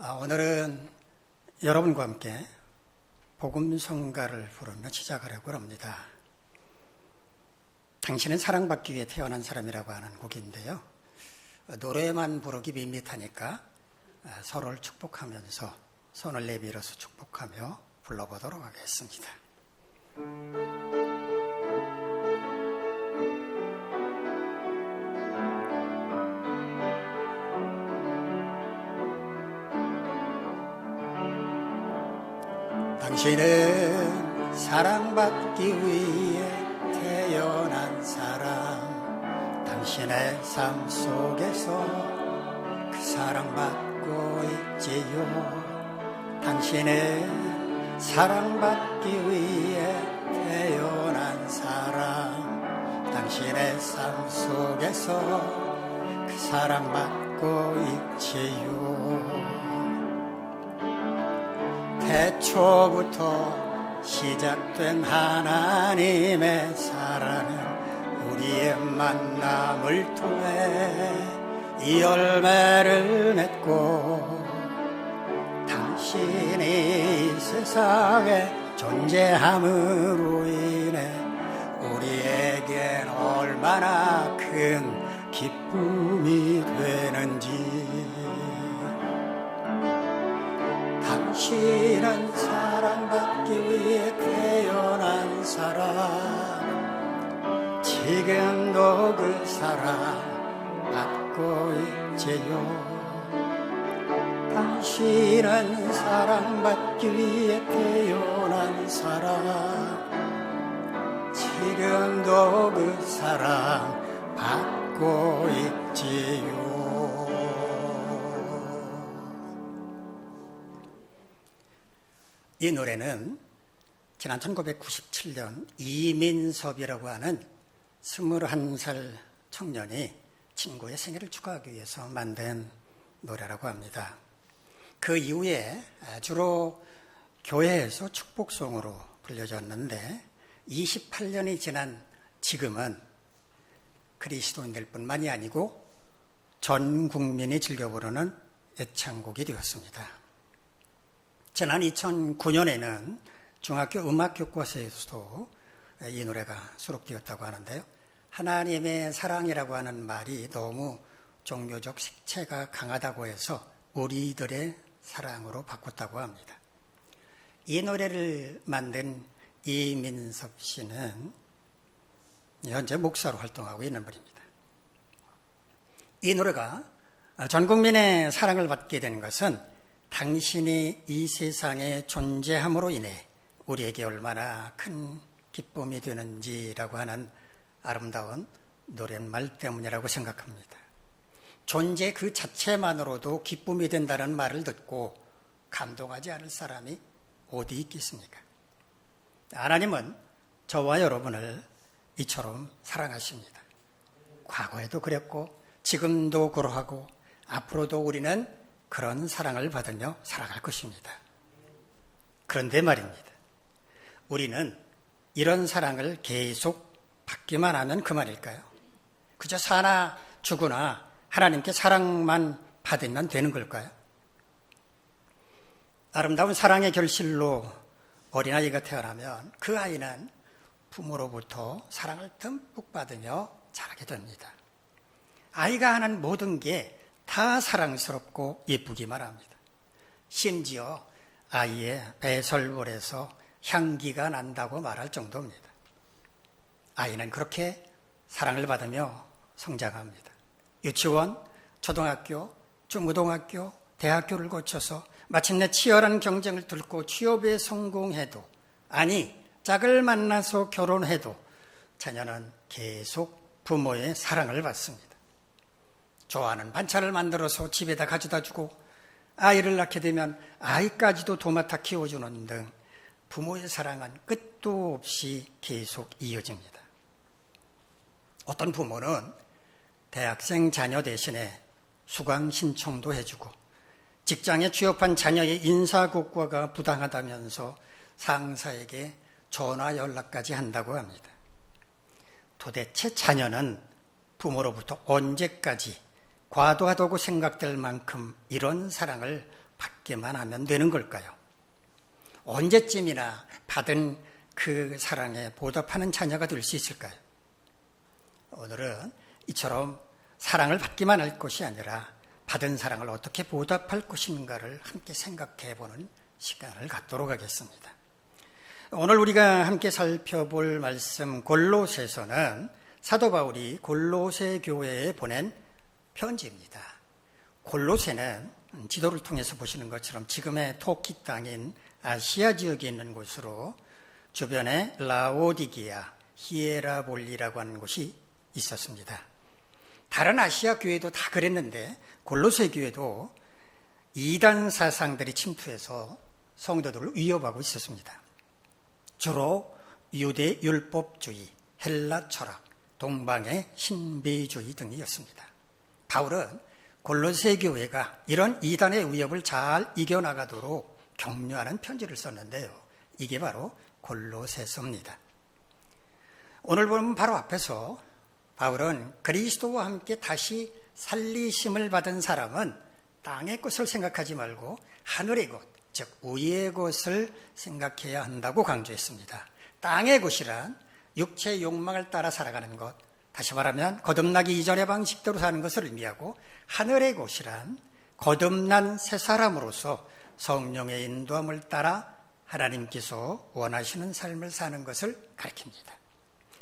오늘은 여러분과 함께 복음성가를 부르며 시작하려고 합니다. 당신은 사랑받기 위해 태어난 사람이라고 하는 곡인데요. 노래만 부르기 밋밋하니까 서로를 축복하면서 손을 내밀어서 축복하며 불러보도록 하겠습니다. 당신은 사랑받기 위해 태어난 사람, 당신의 삶 속에서 그 사랑받고 있지요. 당신은 사랑받기 위해 태어난 사람, 당신의 삶 속에서 그 사랑받고 있지요. 태초부터 시작된 하나님의 사랑은 우리의 만남을 통해 이 열매를 맺고, 당신이 이 세상에 존재함으로 인해 우리에겐 얼마나 큰 기쁨이 되는지. 당신은 사랑받기 위해 태어난 사람, 지금도 그 사랑 받고 있지요. 당신은 사랑받기 위해 태어난 사람, 지금도 그 사랑 받고 있지요. 이 노래는 지난 1997년 이민섭이라고 하는 21살 청년이 친구의 생일을 축하하기 위해서 만든 노래라고 합니다. 그 이후에 주로 교회에서 축복송으로 불려졌는데 28년이 지난 지금은 그리스도인들 뿐만이 아니고 전 국민이 즐겨 부르는 애창곡이 되었습니다. 지난 2009년에는 중학교 음악교과서에서도 이 노래가 수록되었다고 하는데요. 하나님의 사랑이라고 하는 말이 너무 종교적 색채가 강하다고 해서 우리들의 사랑으로 바꿨다고 합니다. 이 노래를 만든 이민섭 씨는 현재 목사로 활동하고 있는 분입니다. 이 노래가 전 국민의 사랑을 받게 된 것은 당신이 이 세상에 존재함으로 인해 우리에게 얼마나 큰 기쁨이 되는지라고 하는 아름다운 노랫말 때문이라고 생각합니다. 존재 그 자체만으로도 기쁨이 된다는 말을 듣고 감동하지 않을 사람이 어디 있겠습니까? 하나님은 저와 여러분을 이처럼 사랑하십니다. 과거에도 그랬고 지금도 그러하고 앞으로도 우리는 그런 사랑을 받으며 살아갈 것입니다. 그런데 말입니다. 우리는 이런 사랑을 계속 받기만 하면 그만일까요? 그저 사나 죽으나 하나님께 사랑만 받으면 되는 걸까요? 아름다운 사랑의 결실로 어린아이가 태어나면 그 아이는 부모로부터 사랑을 듬뿍 받으며 자라게 됩니다. 아이가 하는 모든 게 다 사랑스럽고 예쁘기만 합니다. 심지어 아이의 배설물에서 향기가 난다고 말할 정도입니다. 아이는 그렇게 사랑을 받으며 성장합니다. 유치원, 초등학교, 중고등학교, 대학교를 거쳐서 마침내 치열한 경쟁을 뚫고 취업에 성공해도, 아니 짝을 만나서 결혼해도 자녀는 계속 부모의 사랑을 받습니다. 좋아하는 반찬을 만들어서 집에다 가져다 주고, 아이를 낳게 되면 아이까지도 도맡아 키워주는 등 부모의 사랑은 끝도 없이 계속 이어집니다. 어떤 부모는 대학생 자녀 대신에 수강 신청도 해주고, 직장에 취업한 자녀의 인사고과가 부당하다면서 상사에게 전화 연락까지 한다고 합니다. 도대체 자녀는 부모로부터 언제까지 과도하다고 생각될 만큼 이런 사랑을 받기만 하면 되는 걸까요? 언제쯤이나 받은 그 사랑에 보답하는 자녀가 될 수 있을까요? 오늘은 이처럼 사랑을 받기만 할 것이 아니라 받은 사랑을 어떻게 보답할 것인가를 함께 생각해 보는 시간을 갖도록 하겠습니다. 오늘 우리가 함께 살펴볼 말씀 골로새서는 사도 바울이 골로새 교회에 보낸 편지입니다. 골로새는 지도를 통해서 보시는 것처럼 지금의 터키 땅인 아시아 지역에 있는 곳으로 주변에 라오디게아, 히에라볼리라고 하는 곳이 있었습니다. 다른 아시아 교회도 다 그랬는데 골로새 교회도 이단 사상들이 침투해서 성도들을 위협하고 있었습니다. 주로 유대 율법주의, 헬라 철학, 동방의 신비주의 등이었습니다. 바울은 골로새 교회가 이런 이단의 위협을 잘 이겨나가도록 격려하는 편지를 썼는데요. 이게 바로 골로새서입니다. 오늘 보면 바로 앞에서 바울은 그리스도와 함께 다시 살리심을 받은 사람은 땅의 것을 생각하지 말고 하늘의 것, 즉 위의 것을 생각해야 한다고 강조했습니다. 땅의 것이란 육체의 욕망을 따라 살아가는 것, 다시 말하면 거듭나기 이전의 방식대로 사는 것을 의미하고, 하늘의 것이란 거듭난 새 사람으로서 성령의 인도함을 따라 하나님께서 원하시는 삶을 사는 것을 가리킵니다.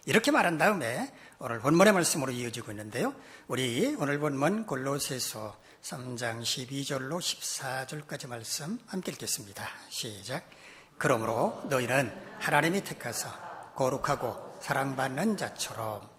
이렇게 말한 다음에 오늘 본문의 말씀으로 이어지고 있는데요. 우리 오늘 본문 골로새서 3장 12절로 14절까지 말씀 함께 읽겠습니다. 시작. 그러므로 너희는 하나님이 택하사 거룩하고 사랑받는 자처럼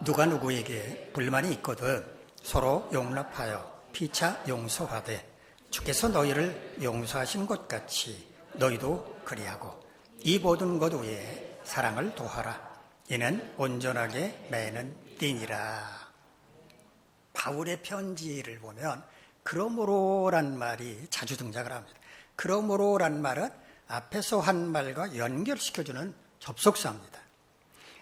누가 누구에게 불만이 있거든 서로 용납하여 피차 용서하되 주께서 너희를 용서하신 것 같이 너희도 그리하고 이 모든 것 외에 사랑을 도하라. 이는 온전하게 매는 띠니라. 바울의 편지를 보면 그러므로란 말이 자주 등장을 합니다. 그러므로란 말은 앞에서 한 말과 연결시켜주는 접속사입니다.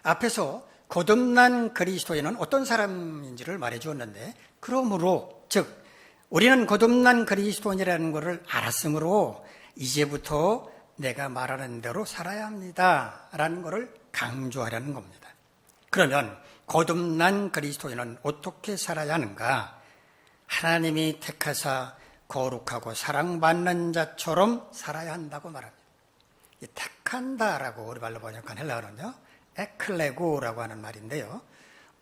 앞에서 거듭난 그리스도인은 어떤 사람인지를 말해주었는데, 그러므로 즉 우리는 거듭난 그리스도인이라는 것을 알았으므로 이제부터 내가 말하는 대로 살아야 합니다 라는 것을 강조하려는 겁니다. 그러면 거듭난 그리스도인은 어떻게 살아야 하는가? 하나님이 택하사 거룩하고 사랑받는 자처럼 살아야 한다고 말합니다. 이 택한다라고 우리 말로 번역한 헬라어는요, 에클레고라고 하는 말인데요,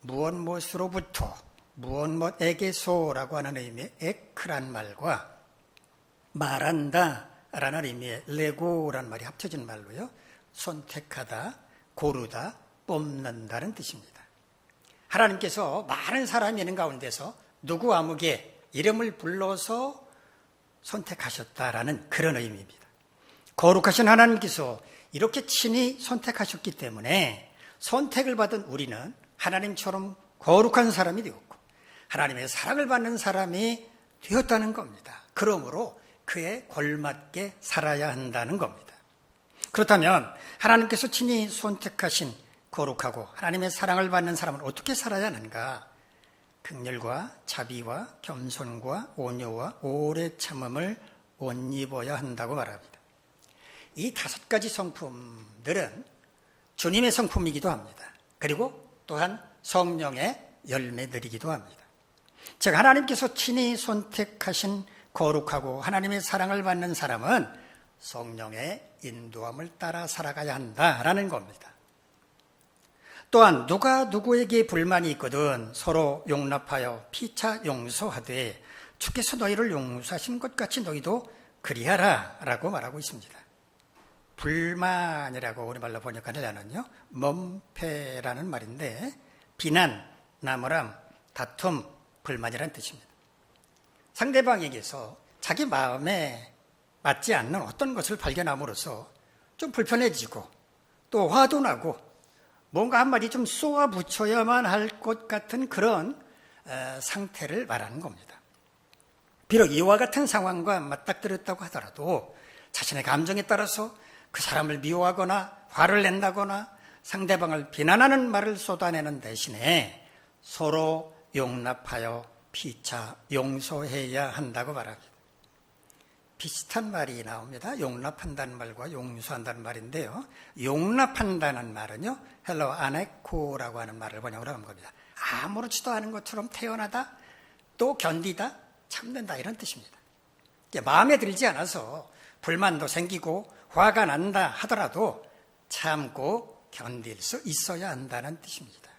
무엇 무엇으로부터 무엇 무엇에게서라고 하는 의미의 에크란 말과 말한다 라는 의미의 레고라는 말이 합쳐진 말로요, 선택하다, 고르다, 뽑는다는 뜻입니다. 하나님께서 많은 사람이 있는 가운데서 누구 아무개 이름을 불러서 선택하셨다라는 그런 의미입니다. 거룩하신 하나님께서 이렇게 친히 선택하셨기 때문에 선택을 받은 우리는 하나님처럼 거룩한 사람이 되었고 하나님의 사랑을 받는 사람이 되었다는 겁니다. 그러므로 그에 걸맞게 살아야 한다는 겁니다. 그렇다면 하나님께서 친히 선택하신 거룩하고 하나님의 사랑을 받는 사람은 어떻게 살아야 하는가? 긍휼과 자비와 겸손과 온유와 오래 참음을 옷 입어야 한다고 말합니다. 이 5가지 성품들은 주님의 성품이기도 합니다. 그리고 또한 성령의 열매들이기도 합니다. 즉 하나님께서 친히 선택하신 거룩하고 하나님의 사랑을 받는 사람은 성령의 인도함을 따라 살아가야 한다라는 겁니다. 또한 누가 누구에게 불만이 있거든 서로 용납하여 피차 용서하되 주께서 너희를 용서하신 것 같이 너희도 그리하라 라고 말하고 있습니다. 불만이라고 우리말로 번역하려면요, 멈패라는 말인데 비난, 나무람, 다툼, 불만이라는 뜻입니다. 상대방에게서 자기 마음에 맞지 않는 어떤 것을 발견함으로써 좀 불편해지고 또 화도 나고 뭔가 한마디 좀 쏘아 붙여야만 할 것 같은 그런 상태를 말하는 겁니다. 비록 이와 같은 상황과 맞닥뜨렸다고 하더라도 자신의 감정에 따라서 그 사람을 미워하거나 화를 낸다거나 상대방을 비난하는 말을 쏟아내는 대신에 서로 용납하여 피차 용서해야 한다고 말합니다. 비슷한 말이 나옵니다. 용납한다는 말과 용서한다는 말인데요. 용납한다는 말은요, 헬러 아네코라고 하는 말을 번역을 한 겁니다. 아무렇지도 않은 것처럼 태어나다, 또 견디다, 참는다, 이런 뜻입니다. 마음에 들지 않아서 불만도 생기고 화가 난다 하더라도 참고 견딜 수 있어야 한다는 뜻입니다.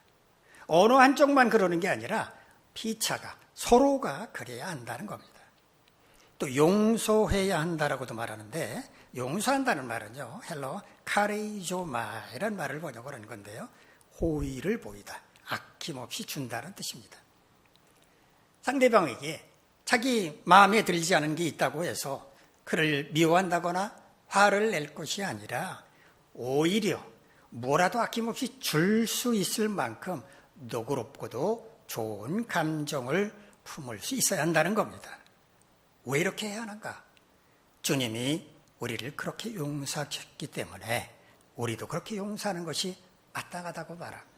어느 한쪽만 그러는 게 아니라 피차가, 서로가 그래야 한다는 겁니다. 또 용서해야 한다라고도 말하는데, 용서한다는 말은요, 헬러 카레이조마 이런 말을 번역을 한 건데요, 호의를 보이다, 아낌없이 준다는 뜻입니다. 상대방에게 자기 마음에 들지 않은 게 있다고 해서 그를 미워한다거나 화를 낼 것이 아니라 오히려 뭐라도 아낌없이 줄 수 있을 만큼 너그럽고도 좋은 감정을 품을 수 있어야 한다는 겁니다. 왜 이렇게 해야 하는가? 주님이 우리를 그렇게 용서하셨기 때문에 우리도 그렇게 용서하는 것이 마땅하다고 말합니다.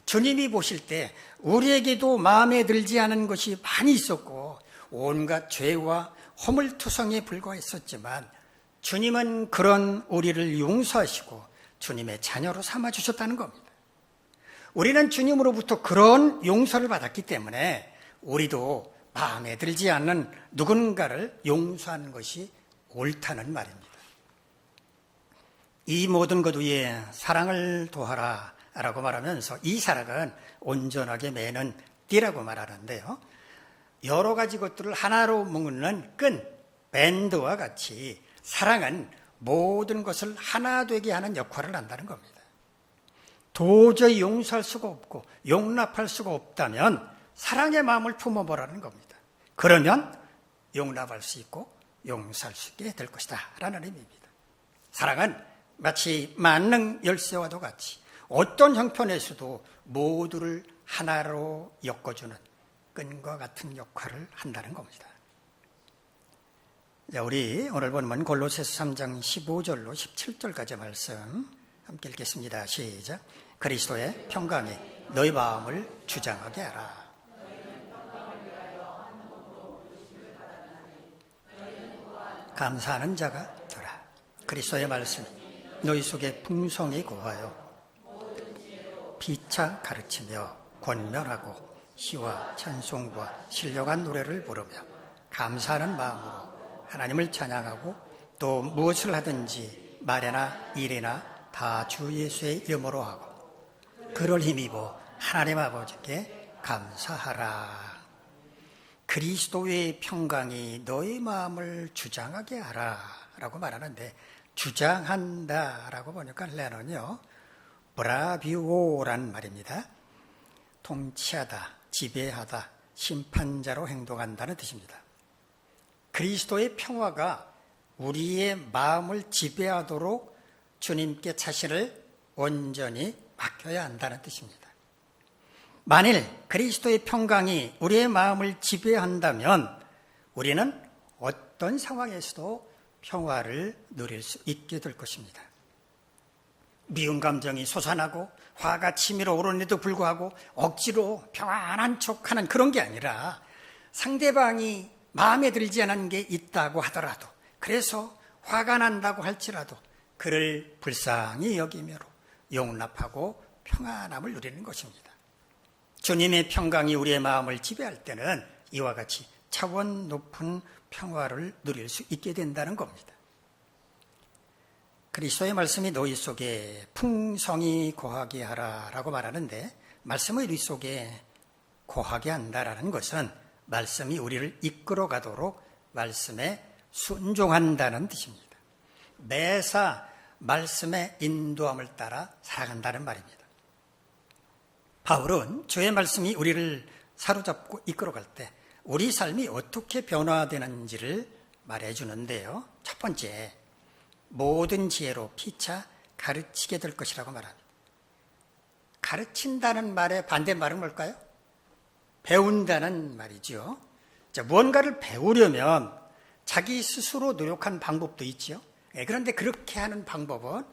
주님이 보실 때 우리에게도 마음에 들지 않은 것이 많이 있었고 온갖 죄와 허물투성에 불과했었지만 주님은 그런 우리를 용서하시고 주님의 자녀로 삼아주셨다는 겁니다. 우리는 주님으로부터 그런 용서를 받았기 때문에 우리도 마음에 들지 않는 누군가를 용서하는 것이 옳다는 말입니다. 이 모든 것 위에 사랑을 도하라 라고 말하면서 이 사랑은 온전하게 매는 띠라고 말하는데요, 여러 가지 것들을 하나로 묶는 끈, 밴드와 같이 사랑은 모든 것을 하나 되게 하는 역할을 한다는 겁니다. 도저히 용서할 수가 없고 용납할 수가 없다면 사랑의 마음을 품어보라는 겁니다. 그러면 용납할 수 있고 용서할 수 있게 될 것이다 라는 의미입니다. 사랑은 마치 만능 열쇠와도 같이 어떤 형편에서도 모두를 하나로 엮어주는 끈과 같은 역할을 한다는 겁니다. 우리 오늘 본문 골로새서 3장 15절로 17절까지 말씀 함께 읽겠습니다. 시작. 그리스도의 평강이 너희 마음을 주장하게 하라. 감사하는 자가 되라. 그리스도의 말씀이 너희 속에 풍성히 고하여 피차 가르치며 권면하고 시와 찬송과 신령한 노래를 부르며 감사하는 마음으로 하나님을 찬양하고 또 무엇을 하든지 말이나 일이나 다 주 예수의 이름으로 하고 그를 힘입어 하나님 아버지께 감사하라. 그리스도의 평강이 너희 마음을 주장하게 하라 라고 말하는데, 주장한다 라고 보니까 헬라어는요, 브라비오란 말입니다. 통치하다, 지배하다, 심판자로 행동한다는 뜻입니다. 그리스도의 평화가 우리의 마음을 지배하도록 주님께 자신을 온전히 맡겨야 한다는 뜻입니다. 만일 그리스도의 평강이 우리의 마음을 지배한다면 우리는 어떤 상황에서도 평화를 누릴 수 있게 될 것입니다. 미운 감정이 솟아나고 화가 치밀어 오르는데도 불구하고 억지로 평안한 척하는 그런 게 아니라, 상대방이 마음에 들지 않은 게 있다고 하더라도, 그래서 화가 난다고 할지라도 그를 불쌍히 여기며 용납하고 평안함을 누리는 것입니다. 주님의 평강이 우리의 마음을 지배할 때는 이와 같이 차원 높은 평화를 누릴 수 있게 된다는 겁니다. 그리스도의 말씀이 너희 속에 풍성히 고하게 하라라고 말하는데, 말씀을 우리 속에 고하게 한다라는 것은 말씀이 우리를 이끌어 가도록 말씀에 순종한다는 뜻입니다. 매사 말씀의 인도함을 따라 살아간다는 말입니다. 바울은 주의 말씀이 우리를 사로잡고 이끌어갈 때 우리 삶이 어떻게 변화되는지를 말해주는데요. 첫 번째, 모든 지혜로 피차 가르치게 될 것이라고 말합니다. 가르친다는 말의 반대말은 뭘까요? 배운다는 말이죠. 무언가를 배우려면 자기 스스로 노력한 방법도 있죠. 그런데 그렇게 하는 방법은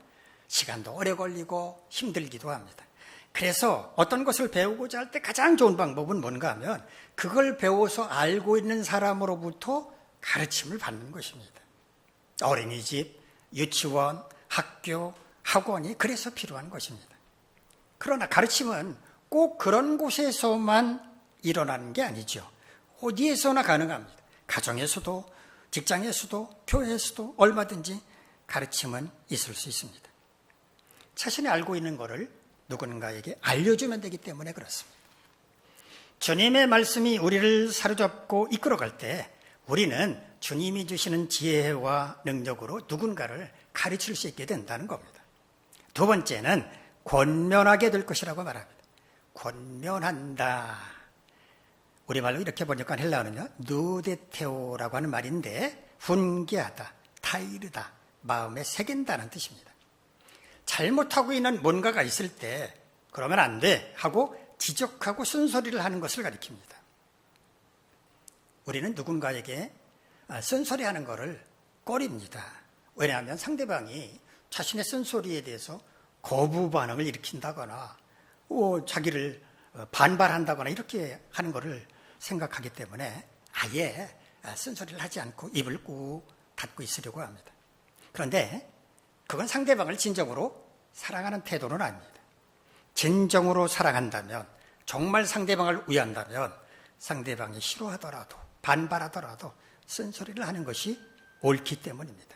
시간도 오래 걸리고 힘들기도 합니다. 그래서 어떤 것을 배우고자 할 때 가장 좋은 방법은 뭔가 하면 그걸 배워서 알고 있는 사람으로부터 가르침을 받는 것입니다. 어린이집, 유치원, 학교, 학원이 그래서 필요한 것입니다. 그러나 가르침은 꼭 그런 곳에서만 일어나는 게 아니죠. 어디에서나 가능합니다. 가정에서도, 직장에서도, 교회에서도 얼마든지 가르침은 있을 수 있습니다. 자신이 알고 있는 것을 누군가에게 알려주면 되기 때문에 그렇습니다. 주님의 말씀이 우리를 사로잡고 이끌어갈 때 우리는 주님이 주시는 지혜와 능력으로 누군가를 가르칠 수 있게 된다는 겁니다. 두 번째는 권면하게 될 것이라고 말합니다. 권면한다. 우리말로 이렇게 번역한 헬라어는요, 누데테오라고 하는 말인데 훈계하다, 타이르다, 마음에 새긴다는 뜻입니다. 잘못하고 있는 뭔가가 있을 때 그러면 안 돼 하고 지적하고 쓴소리를 하는 것을 가리킵니다. 우리는 누군가에게 쓴소리하는 것을 꺼립니다. 왜냐하면 상대방이 자신의 쓴소리에 대해서 거부 반응을 일으킨다거나 자기를 반발한다거나 이렇게 하는 것을 생각하기 때문에 아예 쓴소리를 하지 않고 입을 꾹 닫고 있으려고 합니다. 그런데 그건 상대방을 진정으로 사랑하는 태도는 아닙니다. 진정으로 사랑한다면, 정말 상대방을 위한다면 상대방이 싫어하더라도 반발하더라도 쓴소리를 하는 것이 옳기 때문입니다.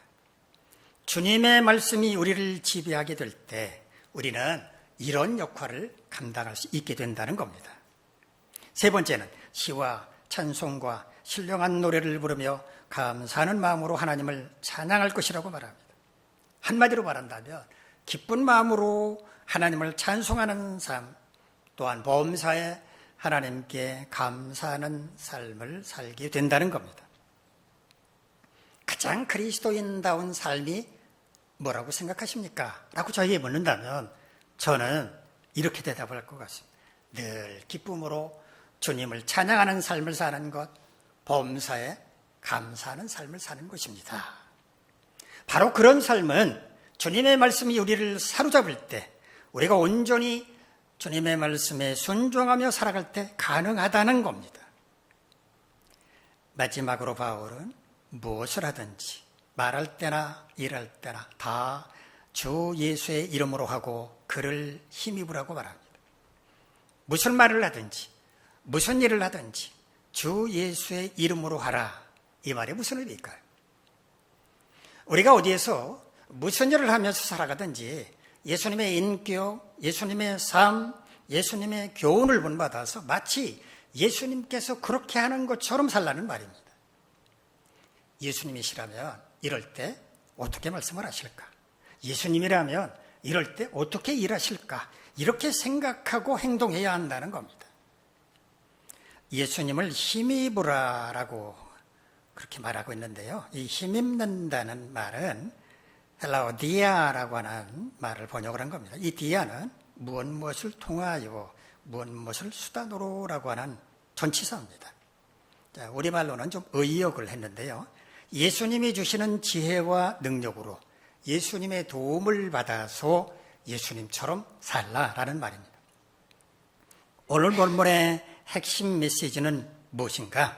주님의 말씀이 우리를 지배하게 될 때 우리는 이런 역할을 감당할 수 있게 된다는 겁니다. 세 번째는 시와 찬송과 신령한 노래를 부르며 감사하는 마음으로 하나님을 찬양할 것이라고 말합니다. 한마디로 말한다면 기쁜 마음으로 하나님을 찬송하는 삶, 또한 범사에 하나님께 감사하는 삶을 살게 된다는 겁니다. 가장 그리스도인다운 삶이 뭐라고 생각하십니까? 라고 저에게 묻는다면 저는 이렇게 대답을 할 것 같습니다. 늘 기쁨으로 주님을 찬양하는 삶을 사는 것, 범사에 감사하는 삶을 사는 것입니다. 바로 그런 삶은 주님의 말씀이 우리를 사로잡을 때, 우리가 온전히 주님의 말씀에 순종하며 살아갈 때 가능하다는 겁니다. 마지막으로 바울은 무엇을 하든지 말할 때나 일할 때나 다 주 예수의 이름으로 하고 그를 힘입으라고 말합니다. 무슨 말을 하든지 무슨 일을 하든지 주 예수의 이름으로 하라. 이 말이 무슨 의미일까요? 우리가 어디에서 무슨 일을 하면서 살아가든지 예수님의 인격, 예수님의 삶, 예수님의 교훈을 본받아서 마치 예수님께서 그렇게 하는 것처럼 살라는 말입니다. 예수님이시라면 이럴 때 어떻게 말씀을 하실까? 예수님이라면 이럴 때 어떻게 일하실까? 이렇게 생각하고 행동해야 한다는 겁니다. 예수님을 힘입으라라고 그렇게 말하고 있는데요. 이 힘입는다는 말은 헬라어 디아라고 하는 말을 번역을 한 겁니다. 이 디아는 무엇을 통하여 무엇을 수단으로라고 하는 전치사입니다. 자, 우리말로는 좀 의역을 했는데요. 예수님이 주시는 지혜와 능력으로 예수님의 도움을 받아서 예수님처럼 살라라는 말입니다. 오늘 본문의 핵심 메시지는 무엇인가?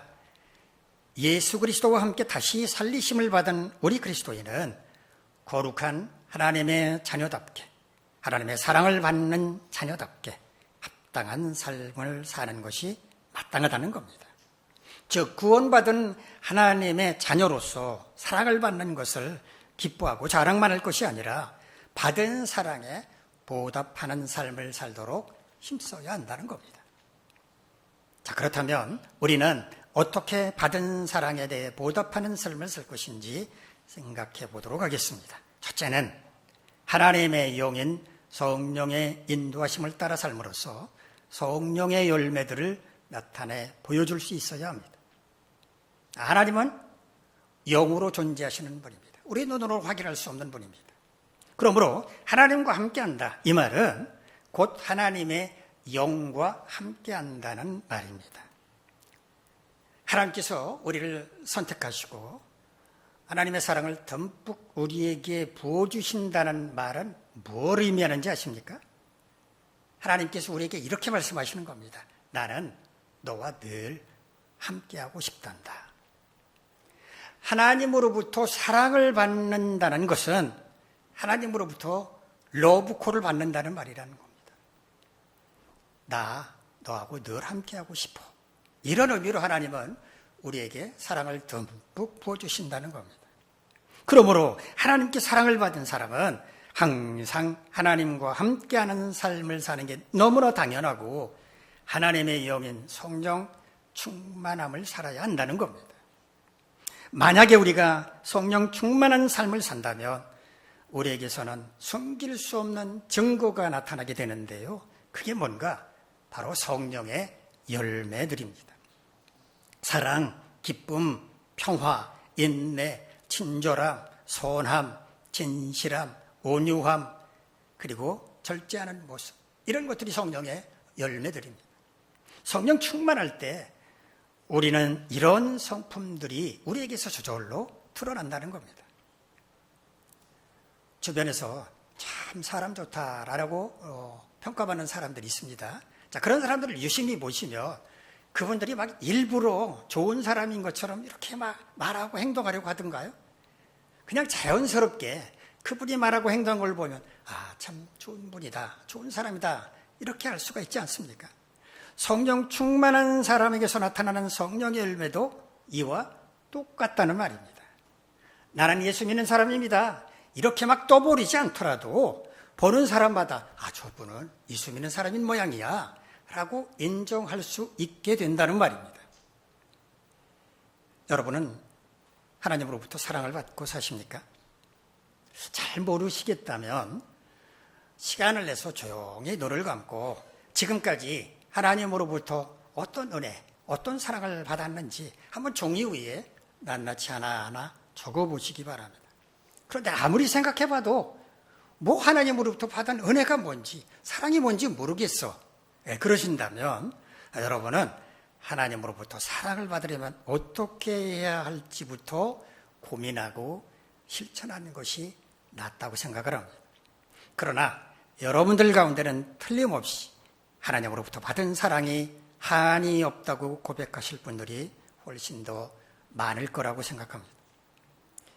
예수 그리스도와 함께 다시 살리심을 받은 우리 그리스도인은 거룩한 하나님의 자녀답게, 하나님의 사랑을 받는 자녀답게 합당한 삶을 사는 것이 마땅하다는 겁니다. 즉 구원받은 하나님의 자녀로서 사랑을 받는 것을 기뻐하고 자랑만 할 것이 아니라 받은 사랑에 보답하는 삶을 살도록 힘써야 한다는 겁니다. 자, 그렇다면 우리는 어떻게 받은 사랑에 대해 보답하는 삶을 살 것인지 생각해 보도록 하겠습니다. 첫째는 하나님의 영인 성령의 인도하심을 따라 삶으로써 성령의 열매들을 나타내 보여줄 수 있어야 합니다. 하나님은 영으로 존재하시는 분입니다. 우리 눈으로 확인할 수 없는 분입니다. 그러므로 하나님과 함께한다. 이 말은 곧 하나님의 영과 함께한다는 말입니다. 하나님께서 우리를 선택하시고 하나님의 사랑을 듬뿍 우리에게 부어주신다는 말은 뭘 의미하는지 아십니까? 하나님께서 우리에게 이렇게 말씀하시는 겁니다. 나는 너와 늘 함께하고 싶단다. 하나님으로부터 사랑을 받는다는 것은 하나님으로부터 러브콜을 받는다는 말이라는 겁니다. 나 너하고 늘 함께하고 싶어. 이런 의미로 하나님은 우리에게 사랑을 듬뿍 부어주신다는 겁니다. 그러므로 하나님께 사랑을 받은 사람은 항상 하나님과 함께하는 삶을 사는 게 너무나 당연하고 하나님의 영인 성령 충만함을 살아야 한다는 겁니다. 만약에 우리가 성령 충만한 삶을 산다면 우리에게서는 숨길 수 없는 증거가 나타나게 되는데요. 그게 뭔가? 바로 성령의 열매들입니다. 사랑, 기쁨, 평화, 인내, 친절함, 선함, 진실함, 온유함, 그리고 절제하는 모습, 이런 것들이 성령의 열매들입니다. 성령 충만할 때 우리는 이런 성품들이 우리에게서 저절로 드러난다는 겁니다. 주변에서 참 사람 좋다라고 평가받는 사람들이 있습니다. 자, 그런 사람들을 유심히 보시면 그분들이 막 일부러 좋은 사람인 것처럼 이렇게 막 말하고 행동하려고 하던가요? 그냥 자연스럽게 그분이 말하고 행동한 걸 보면 참 좋은 분이다, 좋은 사람이다, 이렇게 할 수가 있지 않습니까? 성령 충만한 사람에게서 나타나는 성령의 열매도 이와 똑같다는 말입니다. 나는 예수 믿는 사람입니다, 이렇게 막 떠버리지 않더라도 보는 사람마다 저분은 예수 믿는 사람인 모양이야 라고 인정할 수 있게 된다는 말입니다. 여러분은 하나님으로부터 사랑을 받고 사십니까? 잘 모르시겠다면 시간을 내서 조용히 눈을 감고 지금까지 하나님으로부터 어떤 은혜, 어떤 사랑을 받았는지 한번 종이 위에 낱낱이 하나하나 적어보시기 바랍니다. 그런데 아무리 생각해봐도 하나님으로부터 받은 은혜가 뭔지, 사랑이 뭔지 모르겠어, 그러신다면 여러분은 하나님으로부터 사랑을 받으려면 어떻게 해야 할지부터 고민하고 실천하는 것이 낫다고 생각을 합니다. 그러나 여러분들 가운데는 틀림없이 하나님으로부터 받은 사랑이 한이 없다고 고백하실 분들이 훨씬 더 많을 거라고 생각합니다.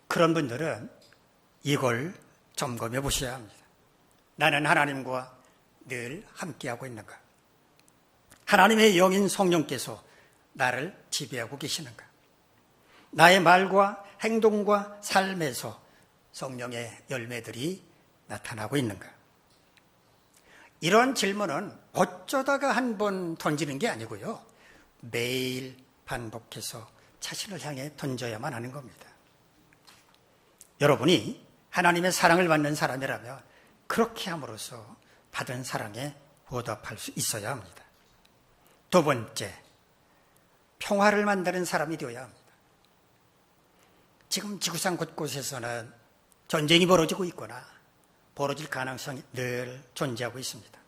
그런 분들은 이걸 점검해 보셔야 합니다. 나는 하나님과 늘 함께하고 있는가? 하나님의 영인 성령께서 나를 지배하고 계시는가? 나의 말과 행동과 삶에서 성령의 열매들이 나타나고 있는가? 이런 질문은 어쩌다가 한 번 던지는 게 아니고요. 매일 반복해서 자신을 향해 던져야만 하는 겁니다. 여러분이 하나님의 사랑을 받는 사람이라면 그렇게 함으로써 받은 사랑에 보답할 수 있어야 합니다. 두 번째, 평화를 만드는 사람이 되어야 합니다. 지금 지구상 곳곳에서는 전쟁이 벌어지고 있거나 벌어질 가능성이 늘 존재하고 있습니다.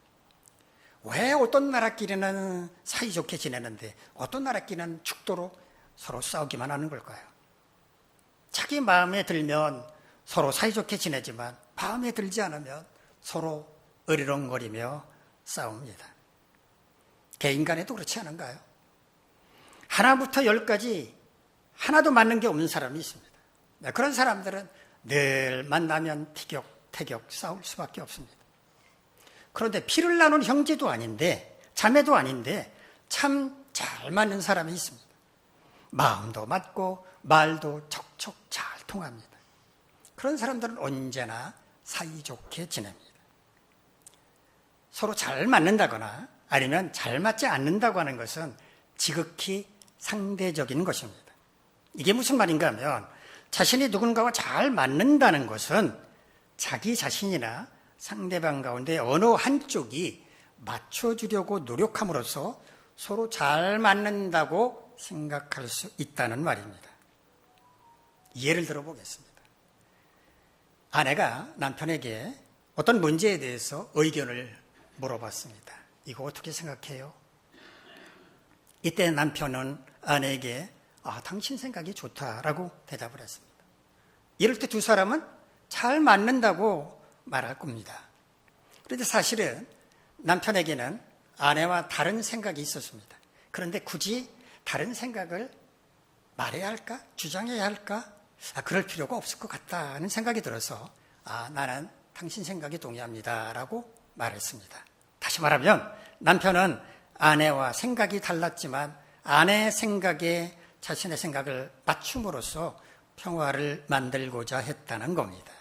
왜 어떤 나라끼리는 사이좋게 지내는데 어떤 나라끼리는 죽도록 서로 싸우기만 하는 걸까요? 자기 마음에 들면 서로 사이좋게 지내지만 마음에 들지 않으면 서로 으리렁거리며 싸웁니다. 개인 간에도 그렇지 않은가요? 하나부터 10까지 하나도 맞는 게 없는 사람이 있습니다. 그런 사람들은 늘 만나면 티격태격 싸울 수밖에 없습니다. 그런데 피를 나눈 형제도 아닌데 자매도 아닌데 참 잘 맞는 사람이 있습니다. 마음도 맞고 말도 척척 잘 통합니다. 그런 사람들은 언제나 사이좋게 지냅니다. 서로 잘 맞는다거나 아니면 잘 맞지 않는다고 하는 것은 지극히 상대적인 것입니다. 이게 무슨 말인가 하면 자신이 누군가와 잘 맞는다는 것은 자기 자신이나 상대방 가운데 어느 한쪽이 맞춰주려고 노력함으로써 서로 잘 맞는다고 생각할 수 있다는 말입니다. 예를 들어 보겠습니다. 아내가 남편에게 어떤 문제에 대해서 의견을 물어봤습니다. 이거 어떻게 생각해요? 이때 남편은 아내에게 당신 생각이 좋다라고 대답을 했습니다. 이럴 때 두 사람은 잘 맞는다고 말할 겁니다. 그런데 사실은 남편에게는 아내와 다른 생각이 있었습니다. 그런데 굳이 다른 생각을 말해야 할까? 주장해야 할까? 그럴 필요가 없을 것 같다는 생각이 들어서 나는 당신 생각에 동의합니다 라고 말했습니다. 다시 말하면 남편은 아내와 생각이 달랐지만 아내의 생각에 자신의 생각을 맞춤으로써 평화를 만들고자 했다는 겁니다.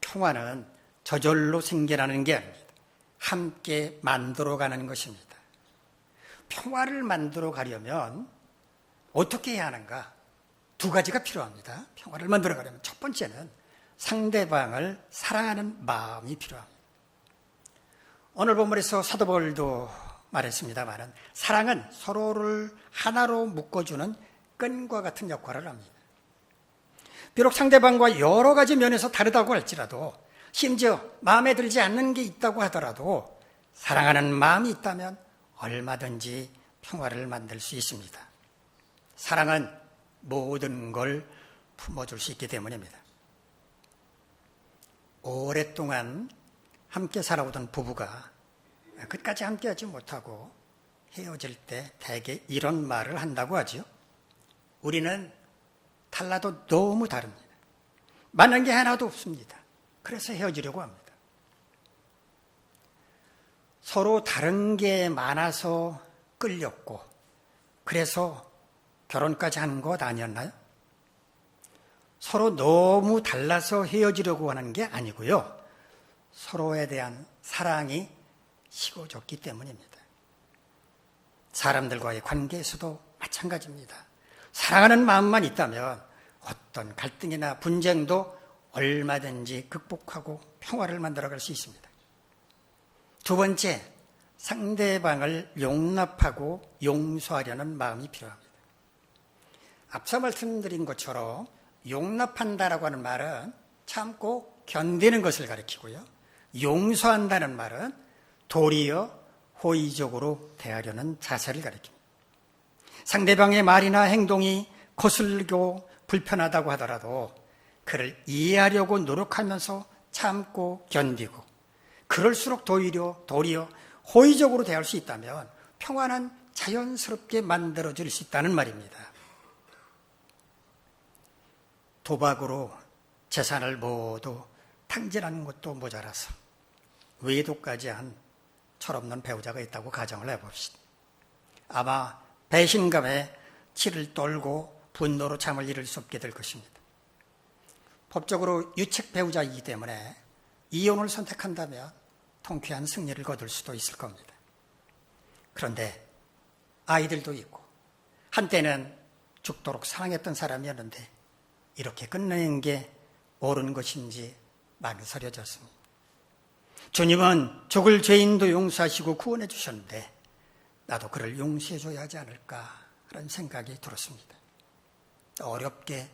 평화는 저절로 생겨나는 게 아닙니다. 함께 만들어가는 것입니다. 평화를 만들어 가려면 어떻게 해야 하는가? 두 가지가 필요합니다. 평화를 만들어 가려면 첫 번째는 상대방을 사랑하는 마음이 필요합니다. 오늘 본문에서 사도 바울도 말했습니다만 사랑은 서로를 하나로 묶어주는 끈과 같은 역할을 합니다. 비록 상대방과 여러 가지 면에서 다르다고 할지라도 심지어 마음에 들지 않는 게 있다고 하더라도 사랑하는 마음이 있다면 얼마든지 평화를 만들 수 있습니다. 사랑은 모든 걸 품어줄 수 있기 때문입니다. 오랫동안 함께 살아오던 부부가 끝까지 함께하지 못하고 헤어질 때 대개 이런 말을 한다고 하죠. 우리는 달라도 너무 다릅니다. 맞는 게 하나도 없습니다. 그래서 헤어지려고 합니다. 서로 다른 게 많아서 끌렸고 그래서 결혼까지 한 것 아니었나요? 서로 너무 달라서 헤어지려고 하는 게 아니고요. 서로에 대한 사랑이 식어졌기 때문입니다. 사람들과의 관계에서도 마찬가지입니다. 사랑하는 마음만 있다면 어떤 갈등이나 분쟁도 얼마든지 극복하고 평화를 만들어갈 수 있습니다. 두 번째, 상대방을 용납하고 용서하려는 마음이 필요합니다. 앞서 말씀드린 것처럼 용납한다라고 하는 말은 참고 견디는 것을 가리키고요. 용서한다는 말은 도리어 호의적으로 대하려는 자세를 가리킵니다. 상대방의 말이나 행동이 거슬리고 불편하다고 하더라도 그를 이해하려고 노력하면서 참고 견디고 그럴수록 도리어 호의적으로 대할 수 있다면 평화는 자연스럽게 만들어질 수 있다는 말입니다. 도박으로 재산을 모두 탕진하는 것도 모자라서 외도까지 한 철없는 배우자가 있다고 가정을 해봅시다. 아마 배신감에 치를 떨고 분노로 잠을 이룰 수 없게 될 것입니다. 법적으로 유책 배우자이기 때문에 이혼을 선택한다면 통쾌한 승리를 거둘 수도 있을 겁니다. 그런데 아이들도 있고 한때는 죽도록 사랑했던 사람이었는데 이렇게 끝내는 게 옳은 것인지 망설여졌습니다. 주님은 죽을 죄인도 용서하시고 구원해 주셨는데 나도 그를 용서해 줘야 하지 않을까라는 생각이 들었습니다. 어렵게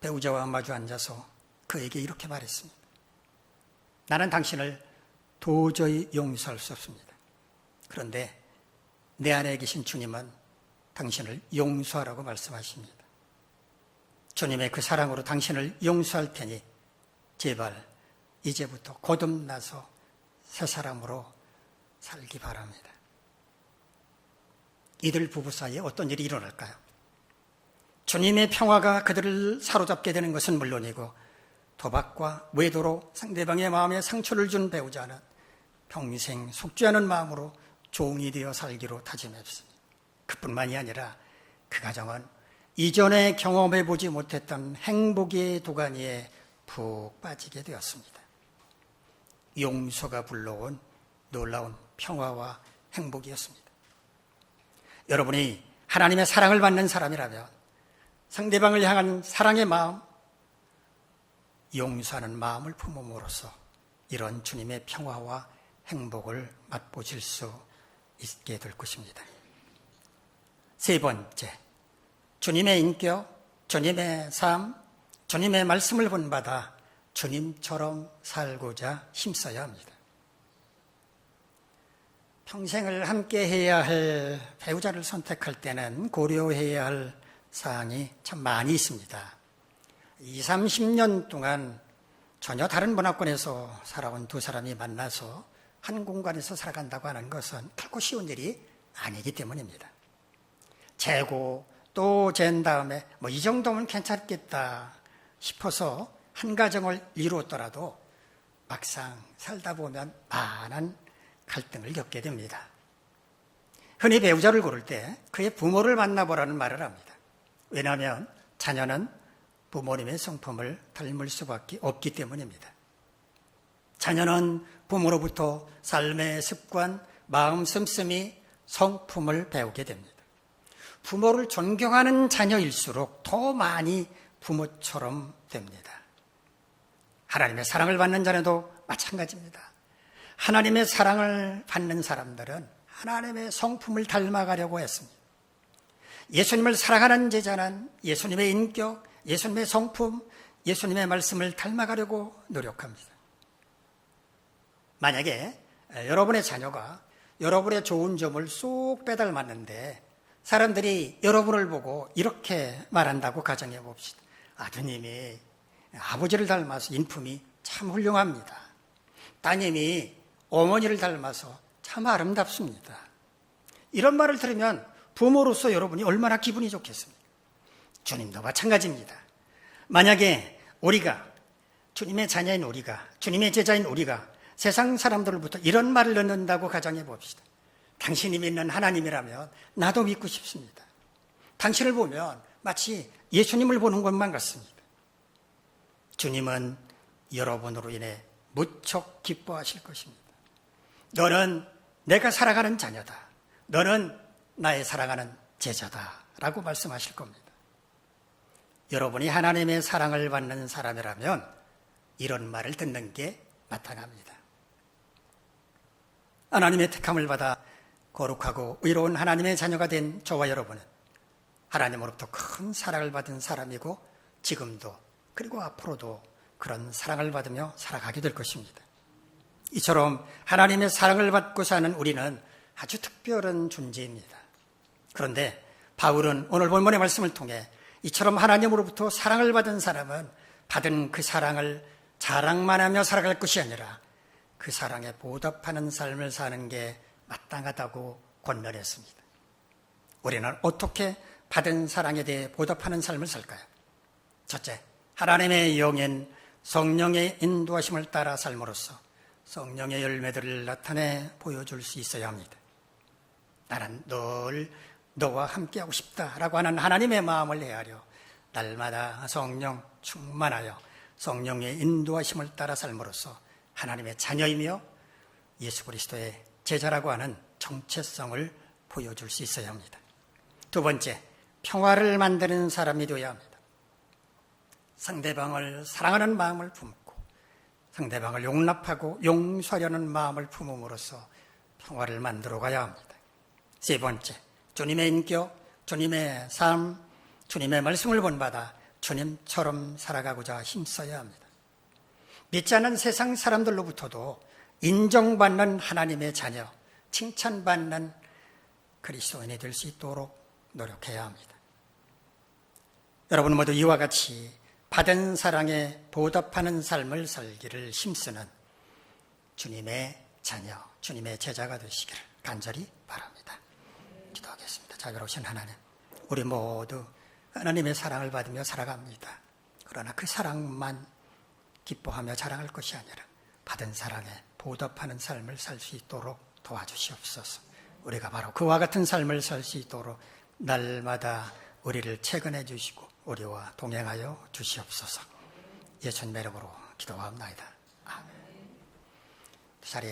배우자와 마주 앉아서 그에게 이렇게 말했습니다. 나는 당신을 도저히 용서할 수 없습니다. 그런데 내 안에 계신 주님은 당신을 용서하라고 말씀하십니다. 주님의 그 사랑으로 당신을 용서할 테니 제발 이제부터 거듭나서 새 사람으로 살기 바랍니다. 이들 부부 사이에 어떤 일이 일어날까요? 주님의 평화가 그들을 사로잡게 되는 것은 물론이고 도박과 외도로 상대방의 마음에 상처를 준 배우자는 평생 속죄 하는 마음으로 종이 되어 살기로 다짐했습니다. 그뿐만이 아니라 그 가정은 이전에 경험해보지 못했던 행복의 도가니에 푹 빠지게 되었습니다. 용서가 불러온 놀라운 평화와 행복이었습니다. 여러분이 하나님의 사랑을 받는 사람이라면 상대방을 향한 사랑의 마음, 용서하는 마음을 품음으로써 이런 주님의 평화와 행복을 맛보실 수 있게 될 것입니다. 세 번째, 주님의 인격, 주님의 삶, 주님의 말씀을 본받아 주님처럼 살고자 힘써야 합니다. 평생을 함께 해야 할 배우자를 선택할 때는 고려해야 할 사항이 참 많이 있습니다. 20, 30년 동안 전혀 다른 문화권에서 살아온 두 사람이 만나서 한 공간에서 살아간다고 하는 것은 결코 쉬운 일이 아니기 때문입니다. 재고 또 잰 다음에 뭐 이 정도면 괜찮겠다 싶어서 한 가정을 이루었더라도 막상 살다 보면 많은 갈등을 겪게 됩니다. 흔히 배우자를 고를 때 그의 부모를 만나보라는 말을 합니다. 왜냐하면 자녀는 부모님의 성품을 닮을 수밖에 없기 때문입니다. 자녀는 부모로부터 삶의 습관, 마음 씀씀이 성품을 배우게 됩니다. 부모를 존경하는 자녀일수록 더 많이 부모처럼 됩니다. 하나님의 사랑을 받는 자녀도 마찬가지입니다. 하나님의 사랑을 받는 사람들은 하나님의 성품을 닮아가려고 했습니다. 예수님을 사랑하는 제자는 예수님의 인격, 예수님의 성품, 예수님의 말씀을 닮아가려고 노력합니다. 만약에 여러분의 자녀가 여러분의 좋은 점을 쏙 빼닮았는데 사람들이 여러분을 보고 이렇게 말한다고 가정해 봅시다. 아드님이 아버지를 닮아서 인품이 참 훌륭합니다. 따님이 어머니를 닮아서 참 아름답습니다. 이런 말을 들으면 부모로서 여러분이 얼마나 기분이 좋겠습니까? 주님도 마찬가지입니다. 만약에 우리가, 주님의 자녀인 우리가, 주님의 제자인 우리가 세상 사람들로부터 이런 말을 듣는다고 가정해 봅시다. 당신이 믿는 하나님이라면 나도 믿고 싶습니다. 당신을 보면 마치 예수님을 보는 것만 같습니다. 주님은 여러분으로 인해 무척 기뻐하실 것입니다. 너는 내가 사랑하는 자녀다. 너는 나의 사랑하는 제자다. 라고 말씀하실 겁니다. 여러분이 하나님의 사랑을 받는 사람이라면 이런 말을 듣는 게 마땅합니다. 하나님의 택함을 받아 거룩하고 의로운 하나님의 자녀가 된 저와 여러분은 하나님으로부터 큰 사랑을 받은 사람이고 지금도 그리고 앞으로도 그런 사랑을 받으며 살아가게 될 것입니다. 이처럼 하나님의 사랑을 받고 사는 우리는 아주 특별한 존재입니다. 그런데 바울은 오늘 본문의 말씀을 통해 이처럼 하나님으로부터 사랑을 받은 사람은 받은 그 사랑을 자랑만 하며 살아갈 것이 아니라 그 사랑에 보답하는 삶을 사는 게 마땅하다고 권면했습니다. 우리는 어떻게 받은 사랑에 대해 보답하는 삶을 살까요? 첫째, 하나님의 영인 성령의 인도하심을 따라 삶으로써 성령의 열매들을 나타내 보여줄 수 있어야 합니다. 나는 늘 너와 함께하고 싶다라고 하는 하나님의 마음을 헤아려 날마다 성령 충만하여 성령의 인도하심을 따라 삶으로써 하나님의 자녀이며 예수 그리스도의 제자라고 하는 정체성을 보여줄 수 있어야 합니다. 두 번째, 평화를 만드는 사람이 되어야 합니다. 상대방을 사랑하는 마음을 품고 상대방을 용납하고 용서하려는 마음을 품음으로써 평화를 만들어 가야 합니다. 세 번째, 주님의 인격, 주님의 삶, 주님의 말씀을 본받아 주님처럼 살아가고자 힘써야 합니다. 믿지 않는 세상 사람들로부터도 인정받는 하나님의 자녀, 칭찬받는 그리스도인이 될 수 있도록 노력해야 합니다. 여러분 모두 이와 같이 받은 사랑에 보답하는 삶을 살기를 힘쓰는 주님의 자녀, 주님의 제자가 되시기를 간절히 바랍니다. 기도하겠습니다. 자비로우신 하나님, 우리 모두 하나님의 사랑을 받으며 살아갑니다. 그러나 그 사랑만 기뻐하며 자랑할 것이 아니라 받은 사랑에 보답하는 삶을 살 수 있도록 도와주시옵소서. 우리가 바로 그와 같은 삶을 살 수 있도록 날마다 우리를 채근해 주시고 우리와 동행하여 주시옵소서. 예수님의 이름으로 기도하옵나이다. 아멘. 자리에